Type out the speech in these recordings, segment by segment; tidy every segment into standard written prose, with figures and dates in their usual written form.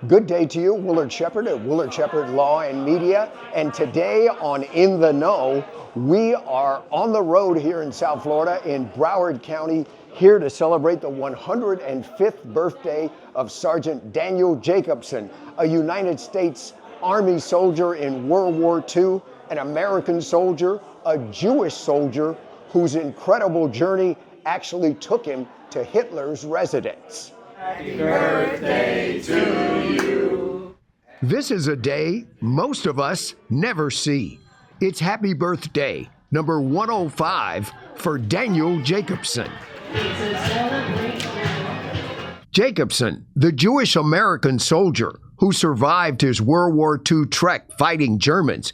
Good day to you, Willard Shepard at Willard Shepard Law and Media. And today on In the Know, we are on the road here in South Florida in Broward County, here to celebrate the 105th birthday of Sergeant Daniel Jacobson, a United States Army soldier in World War II, an American soldier, a Jewish soldier whose incredible journey actually took him to Hitler's residence. Happy birthday to you. This is a day most of us never see. It's Happy Birthday, number 105 for Daniel Jacobson. Jacobson, the Jewish American soldier who survived his World War II trek fighting Germans,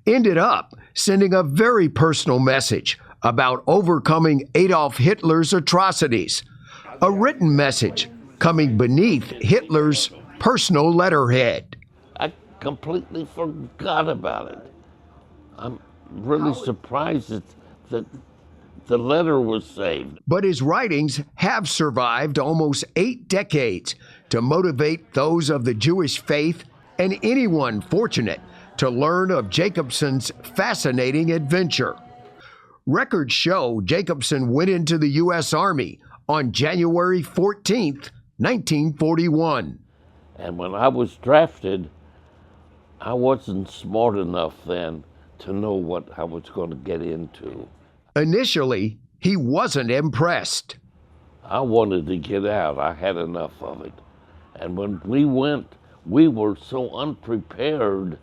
ended up sending a very personal message about overcoming Adolf Hitler's atrocities. A written message coming beneath Hitler's personal letterhead. I completely forgot about it. I'm really surprised that the letter was saved. But his writings have survived almost 8 decades to motivate those of the Jewish faith and anyone fortunate to learn of Jacobson's fascinating adventure. Records show Jacobson went into the U.S. Army on January 14th, 1941. And when I was drafted, I wasn't smart enough then to know what I was going to get into. Initially, he wasn't impressed. I wanted to get out. I had enough of it. And when we went, we were so unprepared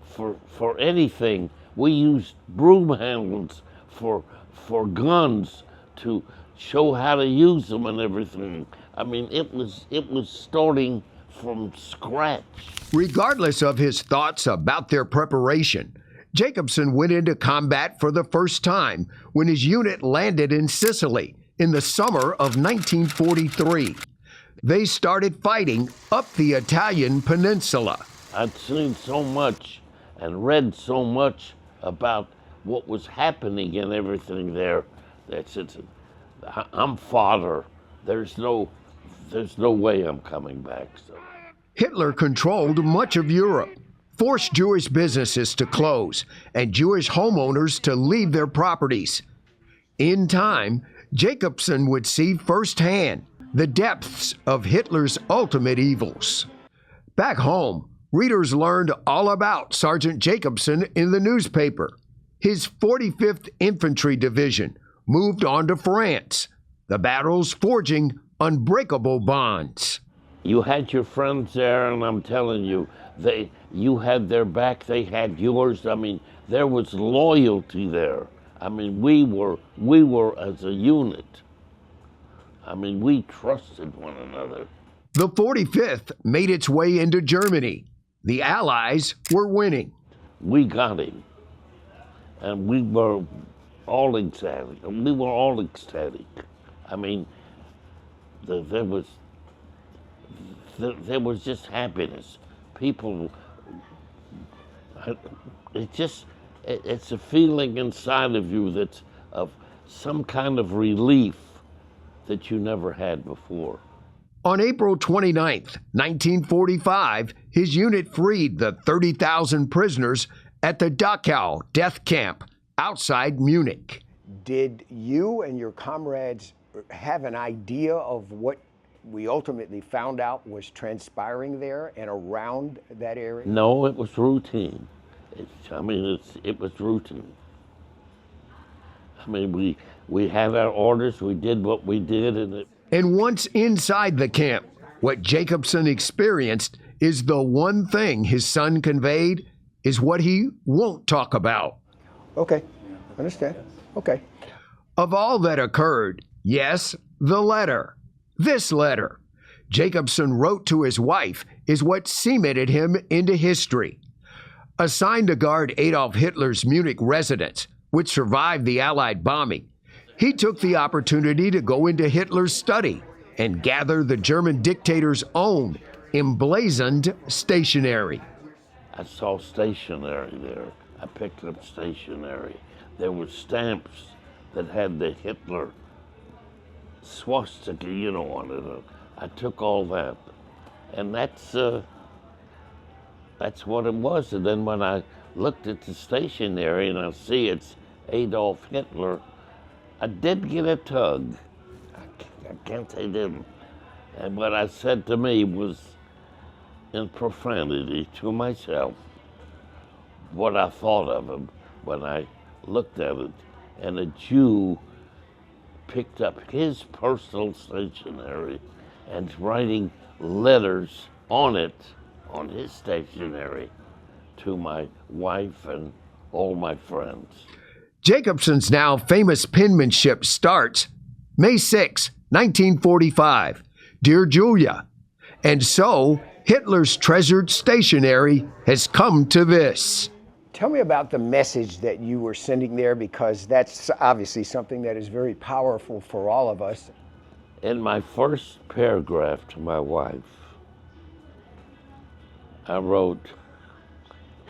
for anything. We used broom handles for guns to show how to use them and everything. I mean, it was starting from scratch. Regardless of his thoughts about their preparation, Jacobson went into combat for the first time when his unit landed in Sicily in the summer of 1943. They started fighting up the Italian peninsula. I'd seen so much and read so much about what was happening and everything there. I'm fodder. There's no way I'm coming back. So. Hitler controlled much of Europe, forced Jewish businesses to close, and Jewish homeowners to leave their properties. In time, Jacobson would see firsthand the depths of Hitler's ultimate evils. Back home, readers learned all about Sergeant Jacobson in the newspaper. His 45th Infantry Division moved on to France, the battles forging unbreakable bonds. You had your friends there, and I'm telling you, you had their back, they had yours. I mean, there was loyalty there. I mean, we were as a unit. I mean, we trusted one another. The 45th made its way into Germany. The Allies were winning. We got him, and we were all ecstatic. I mean, there was just happiness. People, it's a feeling inside of you that's of some kind of relief that you never had before. On April 29th, 1945, his unit freed the 30,000 prisoners at the Dachau death camp outside Munich. Did you and your comrades have an idea of what we ultimately found out was transpiring there and around that area? No, it was routine. It was routine. I mean, we had our orders, we did what we did, And once inside the camp, what Jacobson experienced is the one thing his son conveyed is what he won't talk about. Okay, understand. Okay. Of all that occurred, yes, the letter. This letter Jacobson wrote to his wife is what cemented him into history. Assigned to guard Adolf Hitler's Munich residence, which survived the Allied bombing, he took the opportunity to go into Hitler's study and gather the German dictator's own emblazoned stationery. I saw stationery there. I picked up stationery. There were stamps that had the Hitler swastika, on it. I took all that And that's what it was. And then when I looked at the stationery and I see it's Adolf Hitler, I did get a tug. I can't say didn't. And what I said to me was, in profanity to myself, what I thought of him when I looked at it. And a Jew picked up his personal stationery and writing letters on it, on his stationery, to my wife and all my friends. Jacobson's now famous penmanship starts May 6, 1945. Dear Julia. And so, Hitler's treasured stationery has come to this. Tell me about the message that you were sending there, because that's obviously something that is very powerful for all of us. In my first paragraph to my wife, I wrote,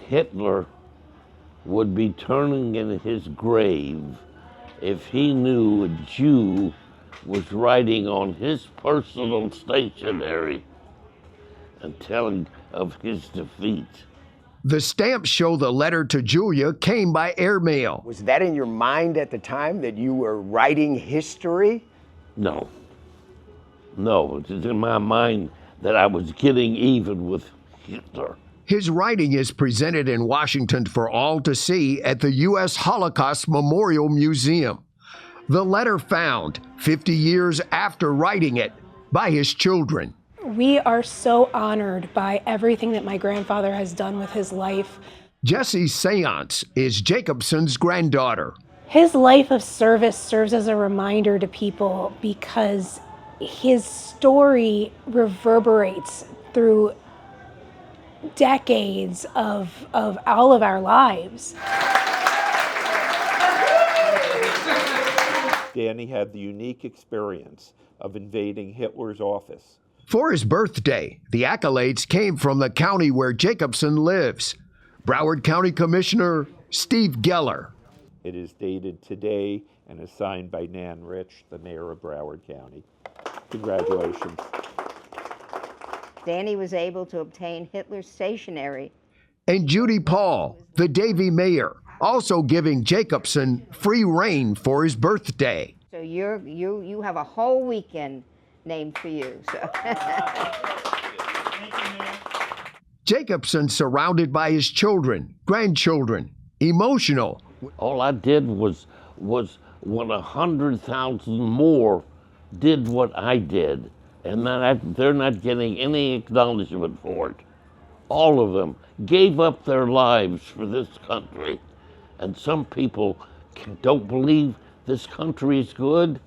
Hitler would be turning in his grave if he knew a Jew was writing on his personal stationery and telling of his defeat. The stamps show the letter to Julia came by airmail. Was that in your mind at the time, that you were writing history? No. No, it was in my mind that I was getting even with Hitler. His writing is presented in Washington for all to see at the U.S. Holocaust Memorial Museum. The letter found 50 years after writing it by his children. We are so honored by everything that my grandfather has done with his life. Jessie Seance is Jacobson's granddaughter. His life of service serves as a reminder to people because his story reverberates through decades of all of our lives. Danny had the unique experience of invading Hitler's office. For his birthday, the accolades came from the county where Jacobson lives. Broward County Commissioner Steve Geller. It is dated today and is signed by Nan Rich, the mayor of Broward County. Congratulations. Danny was able to obtain Hitler's stationery. And Judy Paul, the Davie mayor, also giving Jacobson free reign for his birthday. So you have a whole weekend named for you. So. Jacobson surrounded by his children, grandchildren, emotional. All I did was when 100,000 more did what I did, and they're not getting any acknowledgement for it. All of them gave up their lives for this country, and some people don't believe this country is good.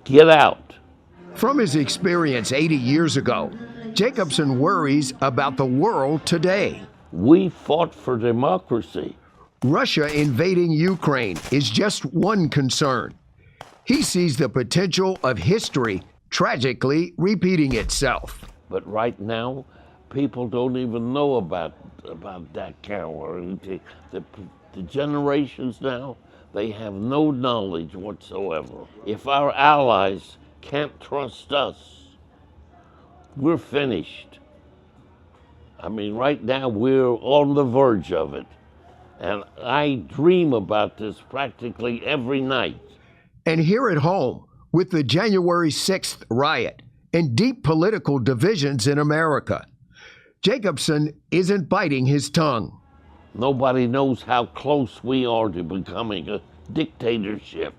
Get out. From his experience 80 years ago, Jacobson worries about the world today. We fought for democracy. Russia invading Ukraine is just one concern. He sees the potential of history tragically repeating itself. But right now, people don't even know about Dachau or anything. The generations now, they have no knowledge whatsoever. If our allies can't trust us, we're finished. I mean, right now we're on the verge of it. And I dream about this practically every night. And here at home, with the January 6th riot and deep political divisions in America, Jacobson isn't biting his tongue. Nobody knows how close we are to becoming a dictatorship.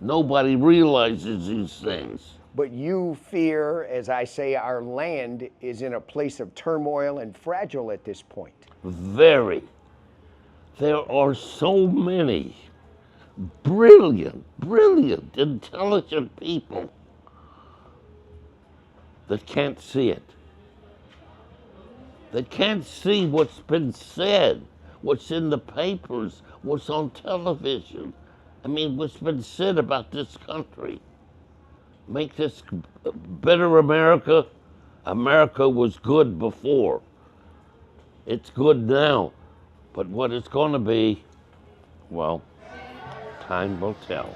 Nobody realizes these things. But you fear, as I say, our land is in a place of turmoil and fragile at this point. Very. There are so many brilliant, intelligent people that can't see it. They can't see what's been said, what's in the papers, what's on television. I mean, what's been said about this country. Make this better America. America was good before. It's good now. But what it's going to be, well, time will tell.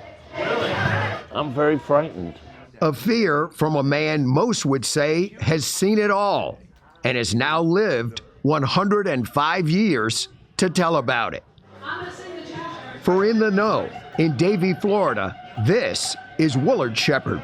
I'm very frightened. of fear from a man most would say has seen it all and has now lived 105 years to tell about it. For In the Know, in Davie, Florida, this is Willard Shepard.